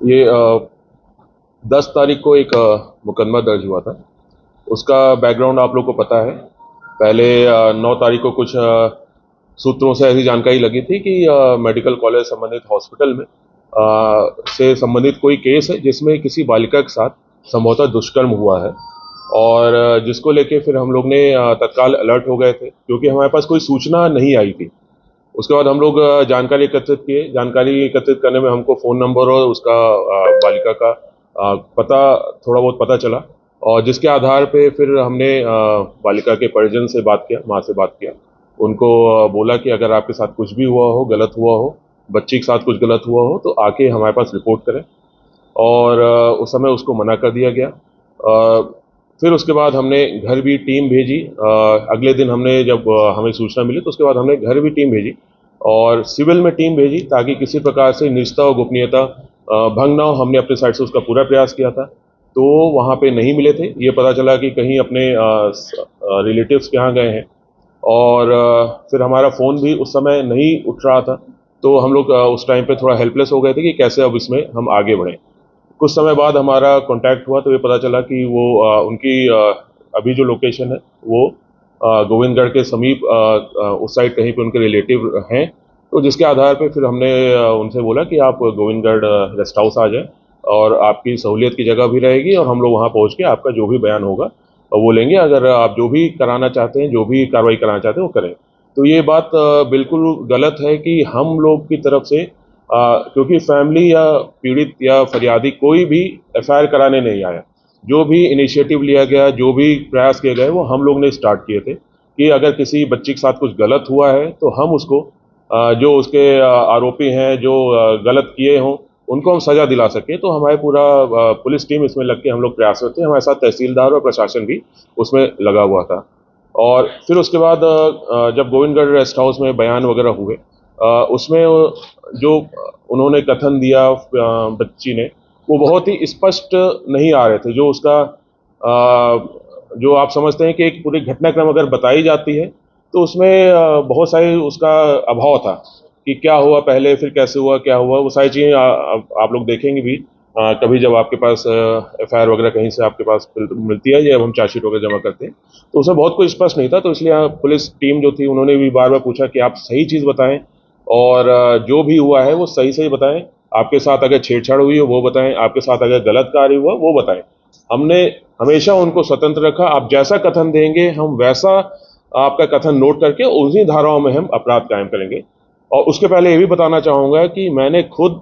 ये 10 तारीख को एक मुकदमा दर्ज हुआ था। उसका बैकग्राउंड आप लोग को पता है। पहले 9 तारीख को कुछ सूत्रों से ऐसी जानकारी लगी थी कि मेडिकल कॉलेज संबंधित हॉस्पिटल में से संबंधित कोई केस है जिसमें किसी बालिका के साथ संभवतः दुष्कर्म हुआ है। और जिसको लेके फिर हम लोग ने तत्काल अलर्ट हो गए थे, क्योंकि हमारे पास कोई सूचना नहीं आई थी। उसके बाद हम लोग जानकारी एकत्रित किए। जानकारी एकत्रित करने में हमको फ़ोन नंबर और उसका बालिका का पता, थोड़ा बहुत पता चला। और जिसके आधार पे फिर हमने बालिका के परिजन से बात किया, माँ से बात किया। उनको बोला कि अगर आपके साथ कुछ भी हुआ हो, गलत हुआ हो, बच्ची के साथ कुछ गलत हुआ हो, तो आके हमारे पास रिपोर्ट करें। और उस समय उसको मना कर दिया गया। फिर उसके बाद हमने घर भी टीम भेजी। अगले दिन हमने जब हमें सूचना मिली तो उसके बाद हमने घर भी टीम भेजी और सिविल में टीम भेजी, ताकि किसी प्रकार से निजता और गोपनीयता भंग ना हो। हमने अपने साइड से उसका पूरा प्रयास किया था। तो वहाँ पे नहीं मिले थे। ये पता चला कि कहीं अपने रिलेटिव्स के यहाँ गए हैं। और फिर हमारा फ़ोन भी उस समय नहीं उठ रहा था। तो हम लोग उस टाइम पे थोड़ा हेल्पलेस हो गए थे कि कैसे अब इसमें हम आगे बढ़ें। कुछ समय बाद हमारा कांटेक्ट हुआ तो ये पता चला कि वो उनकी अभी जो लोकेशन है वो गोविंदगढ़ के समीप उस साइड कहीं पे उनके रिलेटिव हैं। तो जिसके आधार पे फिर हमने उनसे बोला कि आप गोविंदगढ़ रेस्ट हाउस आ जाएं, और आपकी सहूलियत की जगह भी रहेगी और हम लोग वहाँ पहुँच के आपका जो भी बयान होगा वो लेंगे। अगर आप जो भी कराना चाहते हैं, जो भी कार्रवाई कराना चाहते हैं, वो करें। तो ये बात बिल्कुल गलत है कि हम लोग की तरफ से क्योंकि फैमिली या पीड़ित या फरियादी कोई भी एफआईआर कराने नहीं आया। जो भी इनिशिएटिव लिया गया, जो भी प्रयास किए गए, वो हम लोग ने स्टार्ट किए थे कि अगर किसी बच्ची के साथ कुछ गलत हुआ है तो हम उसको जो उसके आरोपी हैं, जो गलत किए हों, उनको हम सज़ा दिला सकें। तो हमारे पूरा पुलिस टीम इसमें लग के हम लोग प्रयासरत थे। हमारे साथ तहसीलदार और प्रशासन भी उसमें लगा हुआ था। और फिर उसके बाद जब गोविंदगढ़ रेस्ट हाउस में बयान वगैरह हुए, उसमें जो उन्होंने कथन दिया बच्ची ने, वो बहुत ही स्पष्ट नहीं आ रहे थे। जो उसका जो आप समझते हैं कि एक पूरी घटनाक्रम अगर बताई जाती है तो उसमें बहुत सारी उसका अभाव था कि क्या हुआ पहले, फिर कैसे हुआ, क्या हुआ, वो सारी चीज़ें आप लोग देखेंगे भी कभी जब आपके पास एफआईआर वगैरह कहीं से आपके पास मिलती है या हम चार्जशीट वगैरह जमा करते हैं, तो उसमें बहुत कुछ स्पष्ट नहीं था। तो इसलिए पुलिस टीम जो थी उन्होंने भी बार बार पूछा कि आप सही चीज़ बताएं, और जो भी हुआ है वो सही सही बताएं। आपके साथ अगर छेड़छाड़ हुई हो वो बताएं, आपके साथ अगर गलत कार्य हुआ वो बताएं। हमने हमेशा उनको स्वतंत्र रखा। आप जैसा कथन देंगे हम वैसा आपका कथन नोट करके उन्हीं धाराओं में हम अपराध कायम करेंगे। और उसके पहले ये भी बताना चाहूँगा कि मैंने खुद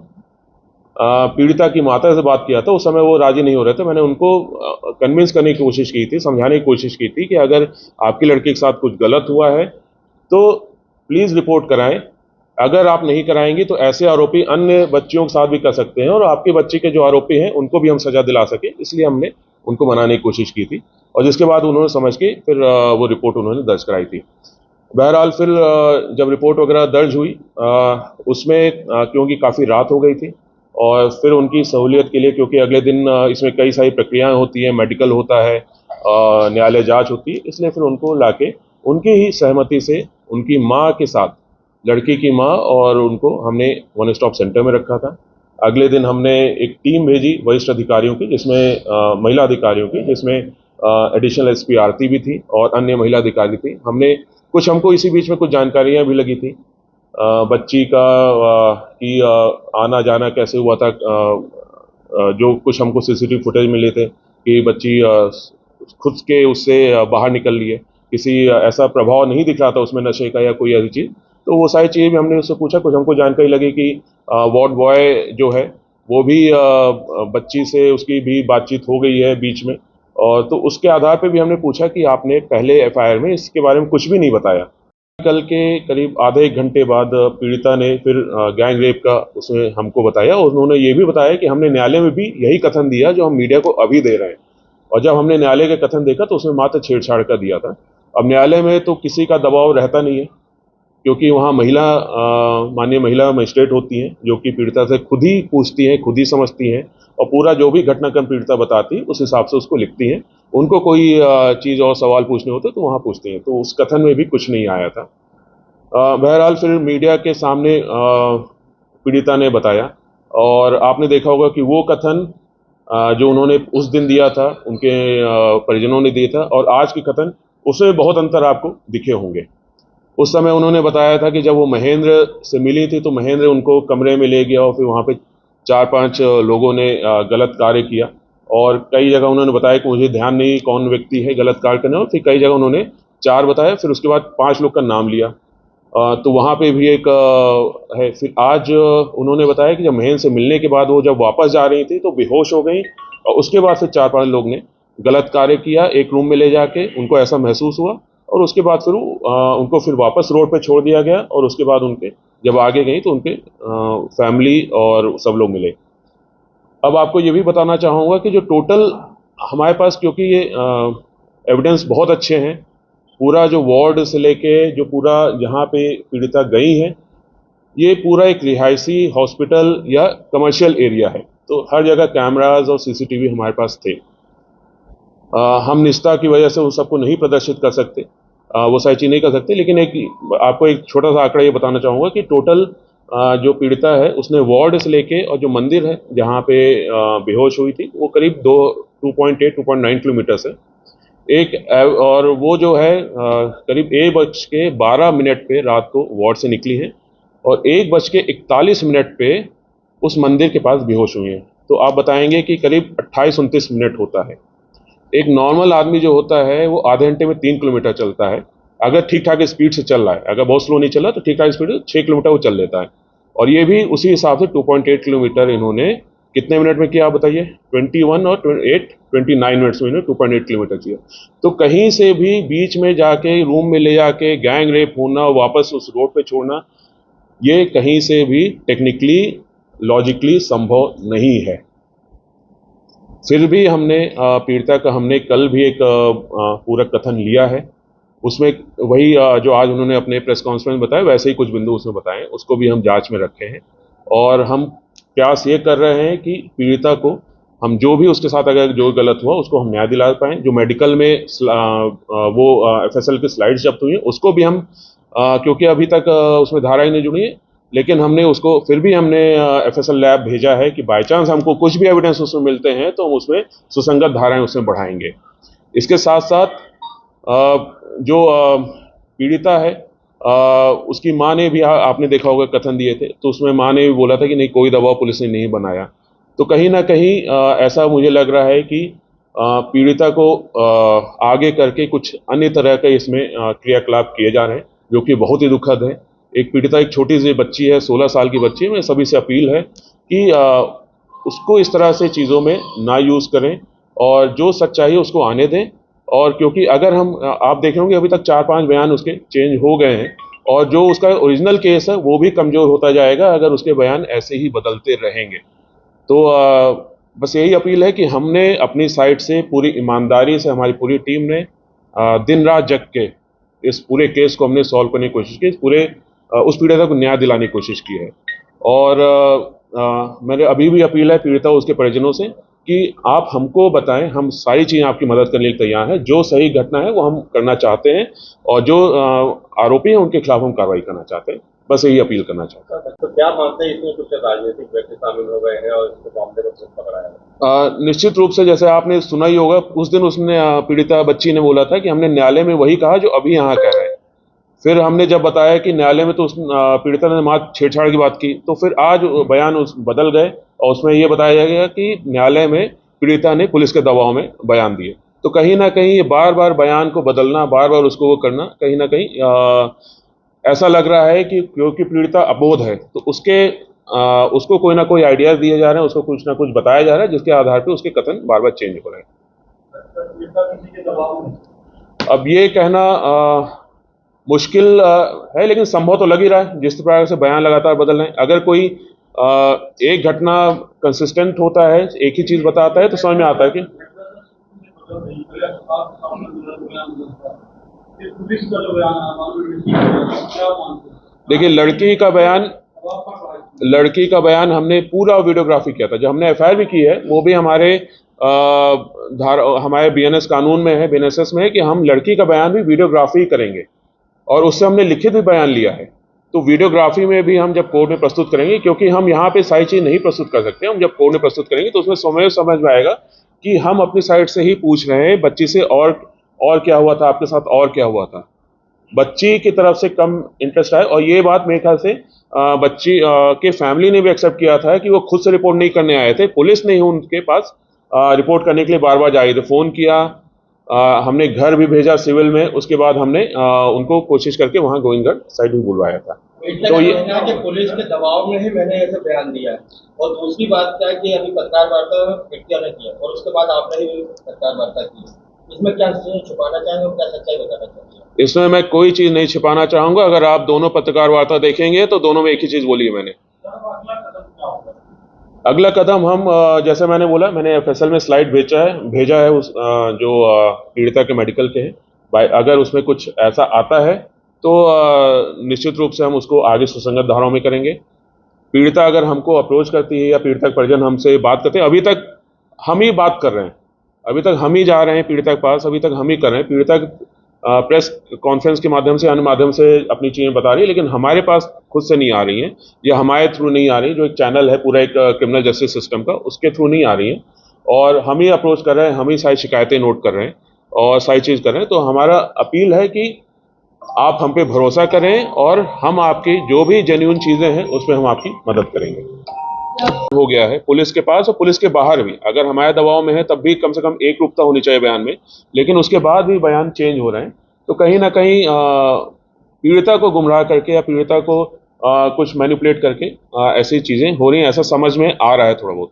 पीड़िता की माता से बात किया था। उस समय वो राजी नहीं हो रहे थे। मैंने उनको कन्विंस करने की कोशिश की थी, समझाने की कोशिश की थी कि अगर आपकी लड़की के साथ कुछ गलत हुआ है तो प्लीज़ रिपोर्ट कराएं। अगर आप नहीं कराएंगी तो ऐसे आरोपी अन्य बच्चियों के साथ भी कर सकते हैं, और आपके बच्चे के जो आरोपी हैं उनको भी हम सजा दिला सके, इसलिए हमने उनको मनाने की कोशिश की थी। और जिसके बाद उन्होंने समझ के फिर वो रिपोर्ट उन्होंने दर्ज कराई थी। बहरहाल फिर जब रिपोर्ट वगैरह दर्ज हुई, उसमें क्योंकि काफ़ी रात हो गई थी, और फिर उनकी सहूलियत के लिए, क्योंकि अगले दिन इसमें कई सारी प्रक्रियाएं होती हैं, मेडिकल होता है, न्यायालय जांच होती है, इसलिए फिर उनको लाके उनकी ही सहमति से उनकी माँ के साथ, लड़की की माँ और उनको हमने वन स्टॉप सेंटर में रखा था। अगले दिन हमने एक टीम भेजी वरिष्ठ अधिकारियों की, जिसमें महिला अधिकारियों की, जिसमें एडिशनल एसपी आरती भी थी और अन्य महिला अधिकारी थी। हमको इसी बीच में कुछ जानकारियां भी लगी थी बच्ची का कि आना जाना कैसे हुआ था। जो कुछ हमको सीसीटीवी फुटेज मिले थे कि बच्ची खुद के उससे बाहर निकल ली है। किसी ऐसा प्रभाव नहीं दिख रहा था उसमें नशे का या कोई ऐसी चीज़। तो वो सारी चीज़ें भी हमने उससे पूछा। कुछ हमको जानकारी लगी कि वार्ड बॉय जो है वो भी बच्ची से उसकी भी बातचीत हो गई है बीच में। और तो उसके आधार पे भी हमने पूछा कि आपने पहले एफआईआर में इसके बारे में कुछ भी नहीं बताया। कल के करीब आधे एक घंटे बाद पीड़िता ने फिर गैंग रेप का उसमें हमको बताया, और उन्होंने ये भी बताया कि हमने न्यायालय में भी यही कथन दिया जो हम मीडिया को अभी दे रहे हैं। और जब हमने न्यायालय का कथन देखा तो उसमें मात्र छेड़छाड़ का दिया था। अब न्यायालय में तो किसी का दबाव रहता नहीं है, क्योंकि वहाँ माननीय महिला मजिस्ट्रेट होती हैं जो कि पीड़िता से खुद ही पूछती हैं, खुद ही समझती हैं, और पूरा जो भी घटनाक्रम पीड़िता बताती है उस हिसाब से उसको लिखती हैं। उनको कोई चीज़ और सवाल पूछने होते तो वहाँ पूछती हैं। तो उस कथन में भी कुछ नहीं आया था। बहरहाल फिर मीडिया के सामने पीड़िता ने बताया, और आपने देखा होगा कि वो कथन जो उन्होंने उस दिन दिया था, उनके परिजनों ने दिया था, और आज के कथन, उसमें बहुत अंतर आपको दिखे होंगे। उस समय उन्होंने बताया था कि जब वो महेंद्र से मिली थी तो महेंद्र उनको कमरे में ले गया और फिर वहाँ पे 4-5 लोगों ने गलत कार्य किया, और कई जगह उन्होंने बताया कि मुझे ध्यान नहीं कौन व्यक्ति है गलत कार्य करने वाला। फिर कई जगह उन्होंने 4 बताया, फिर उसके बाद 5 लोग का नाम लिया। तो वहाँ पे भी एक है। फिर आज उन्होंने बताया कि जब महेंद्र से मिलने के बाद वो जब वापस जा रही थी तो बेहोश हो गई, और उसके बाद फिर 4-5 लोग ने गलत कार्य किया, एक रूम में ले जाके उनको ऐसा महसूस हुआ, और उसके बाद फिर उनको फिर वापस रोड पे छोड़ दिया गया, और उसके बाद उनके जब आगे गई तो उनके फैमिली और सब लोग मिले। अब आपको ये भी बताना चाहूँगा कि जो टोटल हमारे पास, क्योंकि ये एविडेंस बहुत अच्छे हैं, पूरा जो वार्ड से लेके जो पूरा जहाँ पे पीड़िता गई हैं, ये पूरा एक रिहायशी हॉस्पिटल या कमर्शियल एरिया है, तो हर जगह कैमराज और सीसीटीवी हमारे पास थे। हम निष्ठा की वजह से उन सबको नहीं प्रदर्शित कर सकते, वो सारी चीज़ नहीं कर सकते, लेकिन आपको एक छोटा सा आंकड़ा ये बताना चाहूँगा कि टोटल जो पीड़िता है उसने वार्ड से लेके और जो मंदिर है जहाँ पे बेहोश हुई थी वो करीब 2.8-2.9 किलोमीटर है। और वो जो है करीब 1:12 पे रात को वार्ड से निकली है, और 1:41 पे उस मंदिर के पास बेहोश हुई हैं। तो आप बताएंगे कि करीब 28-29 मिनट होता है। एक नॉर्मल आदमी जो होता है वो आधे घंटे में 3 किलोमीटर चलता है, अगर ठीक ठाक स्पीड से चल रहा है। अगर बहुत स्लो नहीं चल रहा तो ठीक ठाक स्पीड से 6 किलोमीटर वो चल लेता है, और ये भी उसी हिसाब से 2.8 किलोमीटर इन्होंने कितने मिनट में किया आप बताइए? 21 और 29 मिनट्स में इन्होंने 2.8 किलोमीटर किया। तो कहीं से भी बीच में जाके रूम में ले जाके गैंग रेप होना, वापस उस रोड पे छोड़ना, ये कहीं से भी टेक्निकली लॉजिकली संभव नहीं है। फिर भी हमने पीड़िता का हमने कल भी एक पूरा कथन लिया है, उसमें वही जो आज उन्होंने अपने प्रेस कॉन्फ्रेंस में बताया वैसे ही कुछ बिंदु उसमें बताए, उसको भी हम जांच में रखे हैं, और हम प्रयास ये कर रहे हैं कि पीड़िता को हम जो भी उसके साथ अगर जो गलत हुआ उसको हम न्याय दिला पाएँ। जो मेडिकल में वो एफएसएल की स्लाइड्स जब्त हुई हैं उसको भी हम क्योंकि अभी तक उसमें धारा ही नहीं जुड़ी है, लेकिन हमने उसको फिर भी हमने एफएसएल लैब भेजा है कि बाय चांस हमको कुछ भी एविडेंस उसमें मिलते हैं तो हम उसमें सुसंगत धाराएं उसमें बढ़ाएंगे। इसके साथ साथ जो पीड़िता है उसकी माँ ने भी आपने देखा होगा कथन दिए थे, तो उसमें माँ ने भी बोला था कि नहीं कोई दबाव पुलिस ने नहीं बनाया। तो कहीं ना कहीं ऐसा मुझे लग रहा है कि पीड़िता को आगे करके कुछ अन्य तरह के इसमें क्रियाकलाप किए जा रहे हैं, जो कि बहुत ही दुखद है। एक पीड़िता एक छोटी सी बच्ची है, 16 साल की बच्ची है। मैं सभी से अपील है कि उसको इस तरह से चीज़ों में ना यूज़ करें, और जो सच्चाई है उसको आने दें। और क्योंकि अगर हम आप देखे होंगे अभी तक 4-5 बयान उसके चेंज हो गए हैं, और जो उसका ओरिजिनल केस है वो भी कमज़ोर होता जाएगा अगर उसके बयान ऐसे ही बदलते रहेंगे। तो बस यही अपील है कि हमने अपनी साइड से पूरी ईमानदारी से, हमारी पूरी टीम ने दिन रात जग के इस पूरे केस को हमने सॉल्व करने की कोशिश की, पूरे उस पीड़िता को न्याय दिलाने की कोशिश की है। और मेरे अभी भी अपील है पीड़िता उसके परिजनों से कि आप हमको बताएं, हम सारी चीज़ें आपकी मदद करने के लिए तैयार हैं। जो सही घटना है वो हम करना चाहते हैं, और जो आरोपी हैं उनके खिलाफ हम कार्रवाई करना चाहते हैं। बस यही अपील करना चाहता हूँ। तो क्या मानते हैं इसमें कुछ राजनीतिक व्यक्ति शामिल हो गए हैं और इसको मामले को पुलिस पकड़ा है? निश्चित रूप से, जैसे आपने सुना ही होगा, उस दिन उसने पीड़िता बच्ची ने बोला था कि हमने न्यायालय में वही कहा जो अभी यहाँ कह रहे हैं। फिर हमने जब बताया कि न्यायालय में तो उस पीड़िता ने मात्र छेड़छाड़ की बात की, तो फिर आज बयान बदल गए, और उसमें ये बताया गया कि न्यायालय में पीड़िता ने पुलिस के दबाव में बयान दिए। तो कहीं ना कहीं ये बार बार बयान को बदलना, बार बार उसको वो करना, कहीं ना कहीं ऐसा लग रहा है कि क्योंकि पीड़िता अबोध है तो उसको कोई ना कोई आइडियाज दिए जा रहे हैं, उसको कुछ ना कुछ बताया जा रहा है, जिसके आधार पर उसके कथन बार बार चेंज हो रहे हैं। अब ये कहना मुश्किल है, लेकिन संभव तो लग ही रहा है जिस प्रकार से बयान लगातार बदल रहे हैं। अगर कोई एक घटना कंसिस्टेंट होता है, एक ही चीज बताता है, तो समझ में आता है कि देखिए लड़की का बयान हमने पूरा वीडियोग्राफी किया था। जब हमने एफआईआर भी की है वो भी हमारे हमारे बीएनएस कानून में है, बीएनएसएस में है कि हम लड़की का बयान भी वीडियोग्राफी करेंगे, और उससे हमने लिखित भी बयान लिया है। तो वीडियोग्राफी में भी हम जब कोर्ट में प्रस्तुत करेंगे, क्योंकि हम यहाँ पे सारी चीज़ नहीं प्रस्तुत कर सकते, हम जब कोर्ट में प्रस्तुत करेंगे तो उसमें समय समझ में आएगा कि हम अपनी साइड से ही पूछ रहे हैं बच्ची से, और क्या हुआ था आपके साथ, और क्या हुआ था। बच्ची की तरफ से कम इंटरेस्ट आया, और ये बात मेरे ख्याल से बच्ची के फैमिली ने भी एक्सेप्ट किया था कि वो खुद से रिपोर्ट नहीं करने आए थे, पुलिस ने ही उनके पास रिपोर्ट करने के लिए बार बार जा रही थी, फ़ोन किया, हमने घर भी भेजा सिविल में, उसके बाद हमने उनको कोशिश करके वहाँ गोविंदगढ़ साइड भी बुलवाया था। तो ये कि पुलिस के दबाव में ही मैंने ऐसे बयान दिया है, और दूसरी बात क्या है कि अभी पत्रकार वार्ता व्यक्तियों ने किया और उसके बाद आपने ही पत्रकार वार्ता की, इसमें क्या छुपाना चाहेंगे और क्या सच्चाई बताना चाहेंगे? इसमें मैं कोई चीज़ नहीं छिपाना चाहूँगा। अगर आप दोनों पत्रकार वार्ता देखेंगे तो दोनों में एक ही चीज़ बोली है मैंने। अगला कदम हम जैसे मैंने बोला, मैंने एफएसएल में स्लाइड भेजा है उस जो पीड़िता के मेडिकल के हैं। अगर उसमें कुछ ऐसा आता है तो निश्चित रूप से हम उसको आगे सुसंगत धाराओं में करेंगे। पीड़िता अगर हमको अप्रोच करती है या पीड़िता के परिजन हमसे बात करते हैं, अभी तक हम ही बात कर रहे हैं, अभी तक हम ही जा रहे हैं पीड़िता के पास, अभी तक हम ही कर रहे हैं। पीड़िता प्रेस कॉन्फ्रेंस के माध्यम से, अन्य माध्यम से अपनी चीज़ें बता रही है, लेकिन हमारे पास खुद से नहीं आ रही हैं, या हमारे थ्रू नहीं आ रही, जो एक चैनल है पूरा एक क्रिमिनल जस्टिस सिस्टम का, उसके थ्रू नहीं आ रही हैं, और हम ही अप्रोच कर रहे हैं, हम ही सारी शिकायतें नोट कर रहे हैं और सारी चीज़ कर रहे हैं। तो हमारा अपील है कि आप हम पे भरोसा करें और हम आपकी जो भी जेन्युइन चीज़ें हैं उसमें हम आपकी मदद करेंगे। हो गया है पुलिस के पास और पुलिस के बाहर भी, अगर हमारे दबाव में है तब भी कम से कम एक रूपता होनी चाहिए बयान में, लेकिन उसके बाद भी बयान चेंज हो रहे हैं। तो कहीं ना कहीं पीड़िता को गुमराह करके या पीड़िता को कुछ मैनिपुलेट करके ऐसी चीज़ें हो रही हैं, ऐसा समझ में आ रहा है थोड़ा बहुत।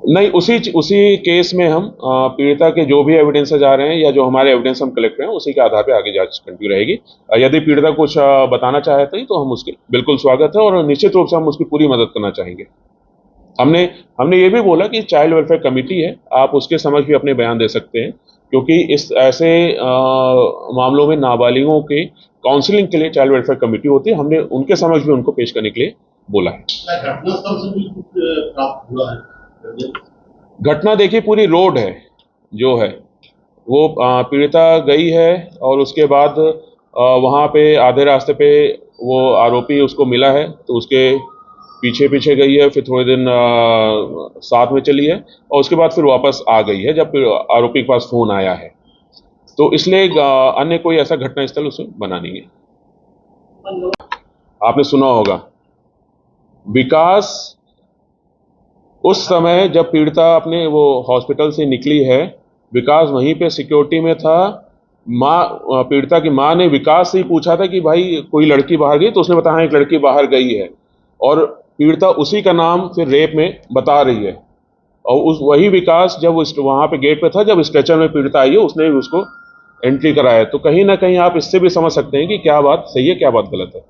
नहीं, उसी केस में हम पीड़िता के जो भी एविडेंसेज आ रहे हैं या जो हमारे एविडेंस हम कलेक्ट कर रहे हैं उसी के आधार पे आगे जांच कंटिन्यू रहेगी। यदि पीड़िता कुछ बताना चाहते हैं तो हम उसके बिल्कुल स्वागत है, और निश्चित रूप से हम उसकी पूरी मदद करना चाहेंगे। हमने ये भी बोला कि चाइल्ड वेलफेयर कमेटी है, आप उसके समझ भी अपने बयान दे सकते हैं, क्योंकि इस ऐसे मामलों में नाबालिगों के काउंसलिंग के लिए चाइल्ड वेलफेयर कमेटी होती है, हमने उनके समझ भी उनको पेश करने के लिए बोला है। घटनास्थल से भी कुछ प्राप्त हुआ है? घटना देखिए, पूरी रोड है जो है वो पीड़िता गई है, और उसके बाद वहाँ पे आधे रास्ते पे वो आरोपी उसको मिला है, तो उसके पीछे पीछे गई है, फिर थोड़े दिन साथ में चली है, और उसके बाद फिर वापस आ गई है जब आरोपी के पास फ़ोन आया है। तो इसलिए अन्य कोई ऐसा घटनास्थल उसमें बना नहीं है। आपने सुना होगा विकास उस समय जब पीड़िता अपने वो हॉस्पिटल से निकली है, विकास वहीं पे सिक्योरिटी में था। पीड़िता की माँ ने विकास से ही पूछा था कि भाई कोई लड़की बाहर गई, तो उसने बताया हाँ एक लड़की बाहर गई है, और पीड़िता उसी का नाम फिर रेप में बता रही है। और वही विकास जब वहाँ पे गेट पे था, जब स्ट्रेचर में पीड़िता आई है, उसने भी उसको एंट्री कराया। तो कहीं ना कहीं आप इससे भी समझ सकते हैं कि क्या बात सही है क्या बात गलत है।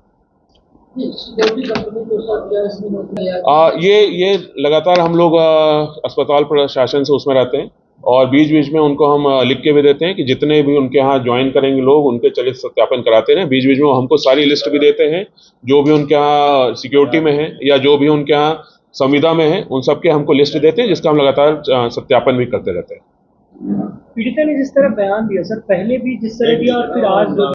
ये लगातार हम लोग अस्पताल प्रशासन से उसमें रहते हैं, और बीच बीच में उनको हम लिख के भी देते हैं कि जितने भी उनके यहाँ ज्वाइन करेंगे लोग, उनके चलित सत्यापन कराते हैं। बीच बीच में हमको सारी लिस्ट भी देते हैं, जो भी उनके यहाँ सिक्योरिटी में है या जो भी उनके यहाँ संविदा में है, उन सबके हमको लिस्ट देते हैं, जिसका हम लगातार सत्यापन भी करते रहते हैं। पीड़िता ने जिस तरह बयान दिया सर, पहले भी जिस तरह दिया और फिर आज